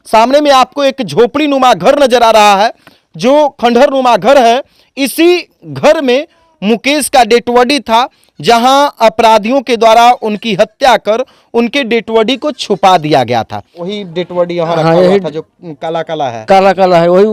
सामने में आपको एक झोपड़ी नुमा घर नजर आ रहा है, जो खंडहर नुमा घर है। इसी घर में मुकेश का डेड बॉडी था, जहां अपराधियों के द्वारा उनकी हत्या कर उनके डेड बॉडी को छुपा दिया गया था। वही डेड बॉडी यहाँ रखा हुआ था जो काला काला है। काला काला है, वही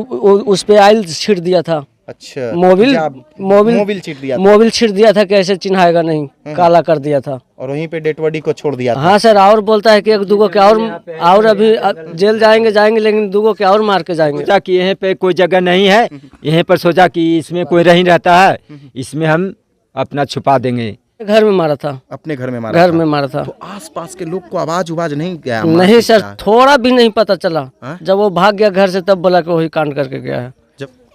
उस पे आयल छिड़ दिया था। अच्छा, मोबिल छिड़ दिया, मोबिल छिड़ दिया था, कैसे चिन्हाएगा नहीं, काला कर दिया था और वहीं पे डेड बॉडी को छोड़ दिया था। हाँ सर, और बोलता है कि एक दूगो के और अभी जेल जाएंगे लेकिन दूगो के और मार के जाएंगे। सोचा कि यहाँ पे कोई जगह नहीं है, यहाँ पर सोचा कि इसमें कोई नहीं रहता है, इसमें हम अपना छुपा देंगे। घर में मारा था, अपने घर में मारा था। तो आसपास के लोग को आवाज नहीं गया? नहीं सर, थोड़ा भी नहीं पता चला। जब वो भाग गया घर से तब बोला कि वही कांड करके गया है।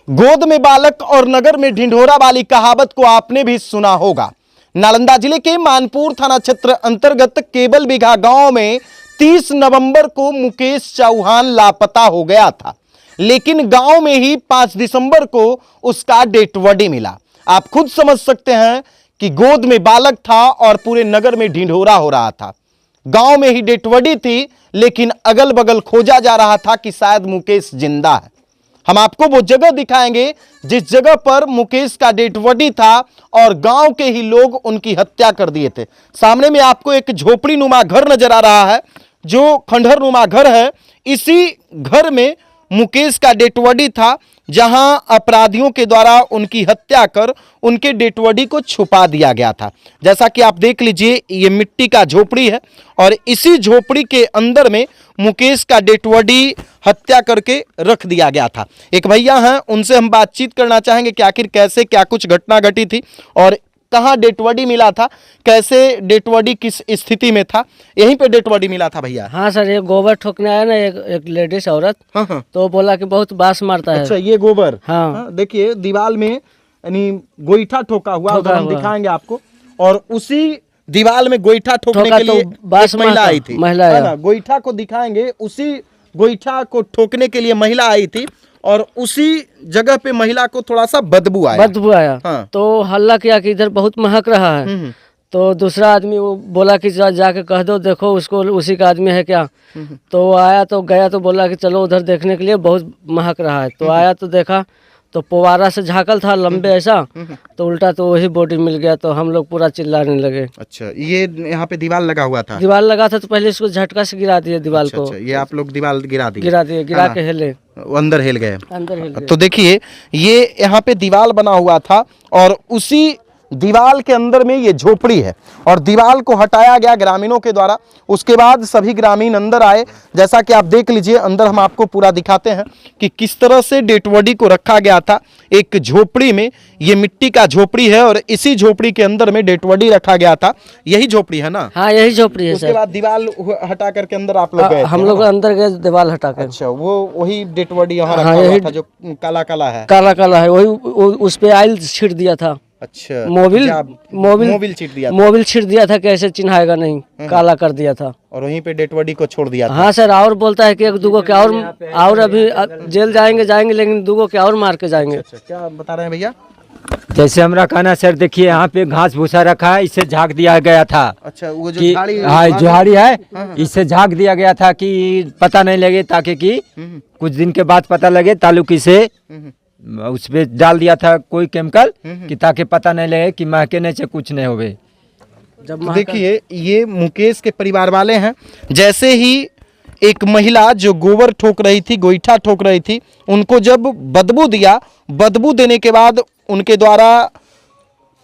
गोद में बालक और नगर में ढिंढोरा वाली कहावत को आपने भी सुना होगा। नालंदा जिले के मानपुर थाना क्षेत्र अंतर्गत केबल बिघा गांव में 30 नवंबर को मुकेश चौहान लापता हो गया था, लेकिन गांव में ही 5 दिसंबर को उसका डेड बॉडी मिला। आप खुद समझ सकते हैं कि गोद में बालक था और पूरे नगर में ढिंढोरा हो रहा था। गांव में ही डेड बॉडी थी, लेकिन अगल बगल खोजा जा रहा था कि शायद मुकेश जिंदा है। हम आपको वो जगह दिखाएंगे जिस जगह पर मुकेश का डेड बॉडी था और गांव के ही लोग उनकी हत्या कर दिए थे। सामने में आपको एक झोपड़ी नुमा घर नजर आ रहा है, जो खंडहर नुमा घर है। इसी घर में मुकेश का डेड बॉडी था, जहां अपराधियों के द्वारा उनकी हत्या कर उनके डेड बॉडी को छुपा दिया गया था। जैसा कि आप देख लीजिए, ये मिट्टी का झोपड़ी है और इसी झोपड़ी के अंदर में मुकेश का डेड बॉडी हत्या करके रख दिया गया था। एक भैया हैं, उनसे हम बातचीत करना चाहेंगे कि आखिर कैसे क्या कुछ घटना घटी थी और कहाँ डेड बॉडी मिला था, कैसे डेड बॉडी किस स्थिति में था। यहीं पे डेड बॉडी मिला था भैया? हाँ सर, ये गोबर ठोकने आया ना एक लेडीज औरत। हाँ। तो बोला कि बहुत बांस मारता है। अच्छा, ये गोबर? हाँ। देखिए दीवार में यानी गोईठा ठोका हुआ, उधर हम दिखाएंगे आपको। और उसी दीवार में गोईठा ठोकने के लिए एक महिला आई थी, है ना? गोईठा को दिखाएंगे। उसी गोईठा को ठोकने के लिए महिला आई थी और उसी जगह पे महिला को थोड़ा सा बदबू आया। हाँ। तो हल्ला किया कि इधर बहुत महक रहा है। तो दूसरा आदमी वो बोला कि जाके कह दो, देखो उसको, उसी का आदमी है क्या। तो वो आया, तो गया, तो बोला कि चलो उधर देखने के लिए, बहुत महक रहा है। तो आया तो देखा तो पुवारा से झाकल था लंबे ऐसा, तो उल्टा तो वही बॉडी मिल गया। तो हम लोग पूरा चिल्लाने लगे। अच्छा, ये यहाँ पे दीवार लगा हुआ था? दीवार लगा था, तो पहले इसको झटका से गिरा दिए दीवार को। अच्छा, ये आप लोग दीवार गिरा दिए? गिरा के हिले, अंदर हिल गए। तो देखिए, ये यहाँ पे दीवार बना हुआ था और उसी दीवार के अंदर में ये झोपड़ी है और दीवार को हटाया गया ग्रामीणों के द्वारा। उसके बाद सभी ग्रामीण अंदर आए। जैसा कि आप देख लीजिए, अंदर हम आपको पूरा दिखाते हैं कि किस तरह से डेड बॉडी को रखा गया था एक झोपड़ी में। ये मिट्टी का झोपड़ी है और इसी झोपड़ी के अंदर में डेड बॉडी रखा गया था। यही झोपड़ी है ना? हाँ, यही झोपड़ी है। उसके बाद दीवार हटा करके अंदर आप लोग गए? हम लोग अंदर गए दीवार हटा कर। अच्छा, वो वही डेड बॉडी यहाँ रखा हुआ था जो काला काला है? काला काला है, वही उस पे आयल छिड़ दिया था। अच्छा, मोबिल छिड़ दिया था, कैसे चिन्हाएगा नहीं, काला कर दिया था और वहीं पे डेड बॉडी को छोड़ दिया था। हाँ सर, और बोलता है कि एक दूगो के और अभी जेल जाएंगे लेकिन दूगो के और मार के जाएंगे। अच्छा, क्या बता रहे हैं भैया? जैसे हमारा कहना सर, देखिए यहाँ पे घास भूसा रखा है, इससे झाँक दिया गया था। अच्छा, वो जो झाड़ी है, इससे झाँक दिया गया था कि पता नहीं लगे, ताकि कि कुछ दिन के बाद पता लगे। तालुकी से उस पे डाल दिया था कोई केमिकल कि ताकि पता नहीं लगे कि महके नहीं से कुछ नहीं होवे। जब देखिए, ये मुकेश के परिवार वाले हैं। जैसे ही एक महिला जो गोबर ठोक रही थी, गोईठा ठोक रही थी, उनको जब बदबू दिया, बदबू देने के बाद उनके द्वारा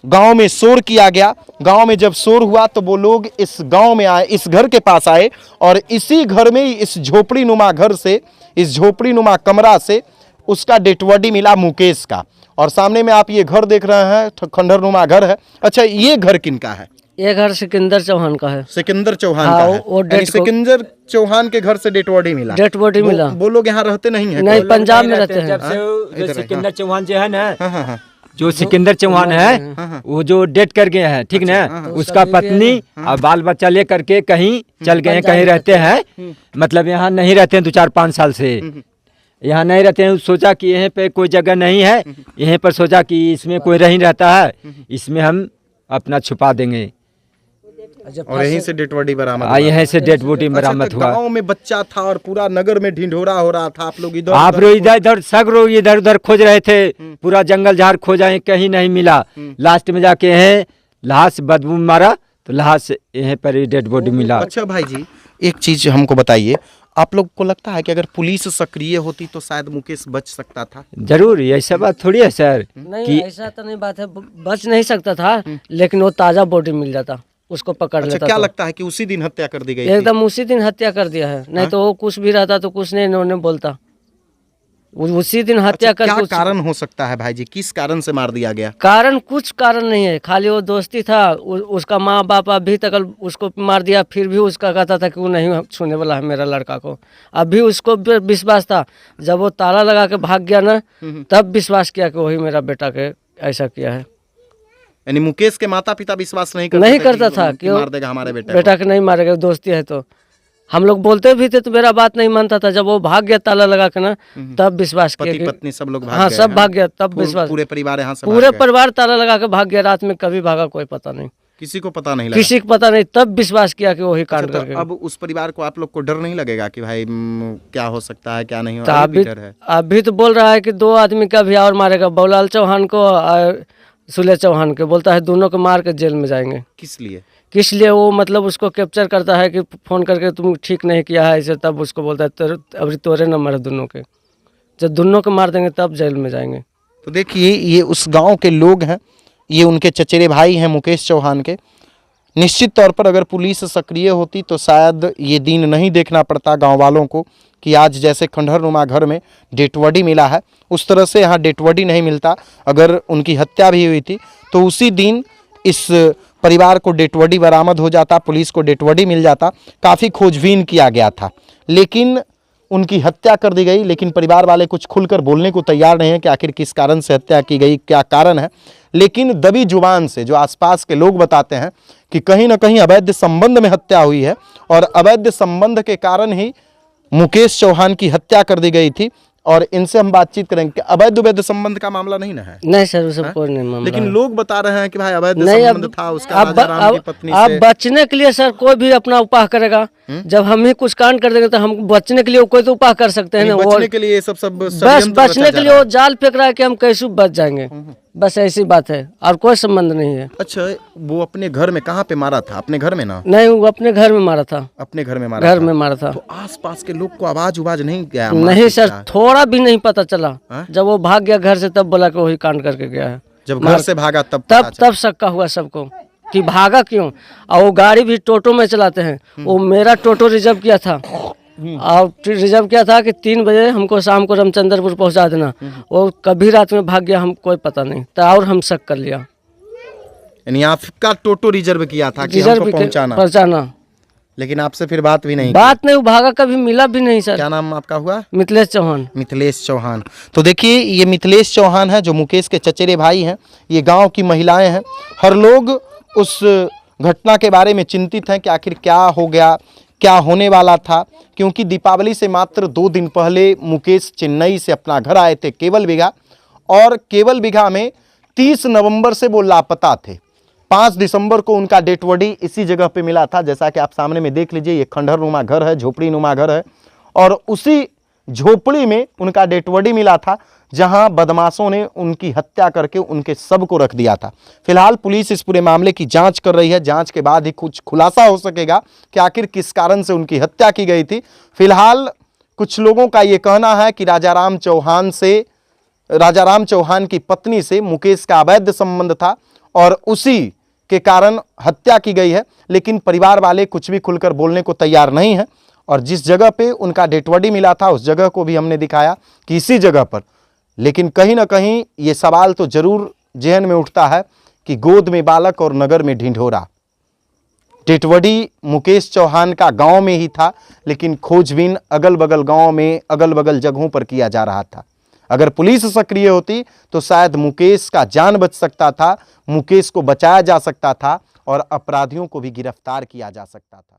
गांव में शोर किया गया। गांव में जब शोर हुआ तो वो लोग इस गांव में आए, इस घर के पास आए और इसी घर में, इस झोपड़ी नुमा घर से, इस झोपड़ी नुमा कमरा से उसका डेड बॉडी मिला मुकेश का। और सामने में आप ये घर देख रहे हैं, खंडहर नुमा घर है। अच्छा, ये घर किनका है? ये घर सिकंदर चौहान का है। सिकंदर चौहान का है। सिकंदर चौहान के घर से डेड बॉडी मिला? डेड बॉडी मिला। वो लोग यहाँ रहते नहीं है? नहीं, पंजाब में रहते हैं। सिकंदर चौहान जो है ना, जो सिकंदर चौहान है, वो जो डेट कर गए हैं, ठीक ना, उसका पत्नी और बाल बच्चा ले करके कहीं चल गए हैं, कहीं रहते हैं। मतलब यहाँ नहीं रहते हैं 2-4-5 साल से यहाँ नहीं रहते हैं। सोचा कि यहाँ पे कोई जगह नहीं है, यहाँ पर सोचा कि इसमें कोई नहीं रहता है, इसमें हम अपना छुपा देंगे। और यहीं से डेड बॉडी बरामद हुआ। यहीं से डेड बॉडी बरामद तो हुआ। गांव में बच्चा था और पूरा नगर में ढिंढोरा हो रहा था, आप लोग आप लोग इधर इधर सगरो इधर उधर खोज रहे थे, पूरा जंगल झाड़ खोजा, कहीं नहीं मिला। लास्ट में जाके है लाश बदबू मारा तो लाश यहीं पर ही डेड बॉडी मिला। अच्छा भाई जी, एक चीज हमको बताइए, आप लोग को लगता है कि अगर पुलिस सक्रिय होती तो शायद मुकेश बच सकता था? जरूर, ऐसा बात थोड़ी है सर नहीं कि ऐसा तो नहीं बात है, बच नहीं सकता था, लेकिन वो ताज़ा बॉडी मिल जाता, उसको पकड़ अच्छा, लेता। क्या तो लगता है कि उसी दिन हत्या कर दी गई थी? एकदम उसी दिन हत्या कर दिया है, नहीं तो वो कुछ भी रहता तो कुछ नहीं इन्होंने बोलता, उसी दिन हत्या अच्छा, क्या कर। कारण हो सकता है भाई जी, किस कारण से मार दिया गया? कारण कुछ कारण नहीं है, खाली वो दोस्ती था। उसका माँ बाप अभी तक उसको मार दिया, फिर भी उसका कहता था कि वो नहीं छूने वाला है मेरा लड़का को। अभी उसको भी विश्वास था, जब वो ताला लगा के भाग गया ना, तब विश्वास किया कि वही मेरा बेटा के ऐसा किया है। यानी मुकेश के माता पिता विश्वास नहीं करता था कि मार देगा हमारे बेटा के नहीं मारेगा, दोस्ती है। तो हम लोग बोलते भी थे तो मेरा बात नहीं मानता था। जब वो भाग गया ताला लगा के ना, तब विश्वास किया पति पत्नी सब लोग भाग हाँ गए सब हैं? भाग गया, तब विश्वास। पूरे परिवार यहाँ से पूरे भाग गए? परिवार ताला लगा के भाग गया, रात में कभी भागा कोई पता नहीं, किसी को पता नहीं लगा? किसी को पता नहीं, तब विश्वास किया कि वही कांड अच्छा, करके। तो अब उस परिवार को आप लोग को डर नहीं लगेगा कि भाई क्या हो सकता है क्या नहीं हो? तो अभी भी डर है? अभी तो बोल रहा है कि 2 आदमी का भी और मारेगा, बौलाल चौहान को और सुले चौहान के, बोलता है दोनों को मार के जेल में जाएंगे। किस लिए? किस लिए? वो मतलब उसको कैप्चर करता है कि फोन करके तुम ठीक नहीं किया है इसे, तब उसको बोलता है अभी तोरे नंबर है दोनों के, जब दोनों को मार देंगे तब जेल में जाएंगे। तो देखिए, ये उस गांव के लोग हैं, ये उनके चचेरे भाई हैं मुकेश चौहान के। निश्चित तौर पर अगर पुलिस सक्रिय होती तो शायद ये दिन नहीं देखना पड़ता गांव वालों को कि आज जैसे खंडहरनुमा घर में डेड बॉडी मिला है, उस तरह से यहाँ डेड बॉडी नहीं मिलता। अगर उनकी हत्या भी हुई थी तो उसी दिन इस परिवार को डेड बॉडी बरामद हो जाता, पुलिस को डेड बॉडी मिल जाता। काफ़ी खोजबीन किया गया था, लेकिन उनकी हत्या कर दी गई। लेकिन परिवार वाले कुछ खुलकर बोलने को तैयार नहीं है कि आखिर किस कारण से हत्या की गई, क्या कारण है। लेकिन दबी जुबान से जो आसपास के लोग बताते हैं कि कहीं ना कहीं अवैध संबंध में हत्या हुई है और अवैध संबंध के कारण ही मुकेश चौहान की हत्या कर दी गई थी। और इनसे हम बातचीत करेंगे। अवैध संबंध का मामला नहीं ना है? नहीं सर, उसमें कोई नहीं मामला। लेकिन लोग बता रहे हैं कि भाई अवैध नहीं, संबंध था उसका राजाराम की पत्नी से। अब बचने के लिए सर कोई भी अपना उपाय करेगा। जब हम ही कुछ कांड कर देंगे तो हम बचने के लिए कोई तो उपाय कर सकते हैं ना। बचने के लिए सब बस बचने के लिए वो जाल फेंक रहा है कि हम कैसे बच जाएंगे, बस ऐसी बात है, और कोई संबंध नहीं है। अच्छा, वो अपने घर में कहाँ पे मारा था? अपने घर में ना? नहीं, वो अपने घर में मारा था। अपने घर में मारा? घर में मारा था। तो आसपास के लोग को आवाज नहीं गया? नहीं सर, थोड़ा भी नहीं पता चला। जब वो भाग गया घर से तब बोला कि वही कांड करके गया है। जब घर से भागा तब शक्का हुआ सबको कि भागा क्यों। और वो गाड़ी भी टोटो में चलाते हैं, वो मेरा टोटो रिजर्व किया था और रिजर्व किया था कि 3 बजे हमको शाम को रामचंद्रपुर पहुंचा देना। वो कभी रात में भाग गया, हम कोई पता नहीं, तो और हम शक कर लिया। यानी आपका टोटो रिजर्व किया था कि हमको पहुंचाना, लेकिन आपसे फिर बात भी नहीं? वो भागा, कभी मिला भी नहीं सर। क्या नाम आपका हुआ? मिथिलेश चौहान। मिथिलेश चौहान। तो देखिए, ये मिथिलेश चौहान है जो मुकेश के चचेरे भाई हैं। ये गांव की महिलाएं हैं। हर लोग उस घटना के बारे में चिंतित हैं कि आखिर क्या हो गया, क्या होने वाला था। क्योंकि दीपावली से मात्र 2 दिन पहले मुकेश चेन्नई से अपना घर आए थे केवल बिघा, और केवल बिघा में 30 नवंबर से वो लापता थे। 5 दिसंबर को उनका डेड बॉडी इसी जगह पे मिला था। जैसा कि आप सामने में देख लीजिए, ये खंडहरनुमा घर है, झोपड़ी नुमा घर है, और उसी झोपड़ी में उनका डेड बॉडी मिला था जहां बदमाशों ने उनकी हत्या करके उनके शव को रख दिया था। फिलहाल पुलिस इस पूरे मामले की जांच कर रही है। जांच के बाद ही कुछ खुलासा हो सकेगा कि आखिर किस कारण से उनकी हत्या की गई थी। फिलहाल कुछ लोगों का ये कहना है कि राजाराम चौहान की पत्नी से मुकेश का अवैध संबंध था और उसी के कारण हत्या की गई है। लेकिन परिवार वाले कुछ भी खुलकर बोलने को तैयार नहीं है। और जिस जगह पे उनका डेड बॉडी मिला था उस जगह को भी हमने दिखाया कि इसी जगह पर। लेकिन कहीं ना कहीं ये सवाल तो जरूर जहन में उठता है कि गोद में बालक और नगर में ढिंढोरा। डेड बॉडी मुकेश चौहान का गांव में ही था, लेकिन खोजबीन अगल बगल गांव में, अगल बगल जगहों पर किया जा रहा था। अगर पुलिस सक्रिय होती तो शायद मुकेश का जान बच सकता था, मुकेश को बचाया जा सकता था और अपराधियों को भी गिरफ्तार किया जा सकता था।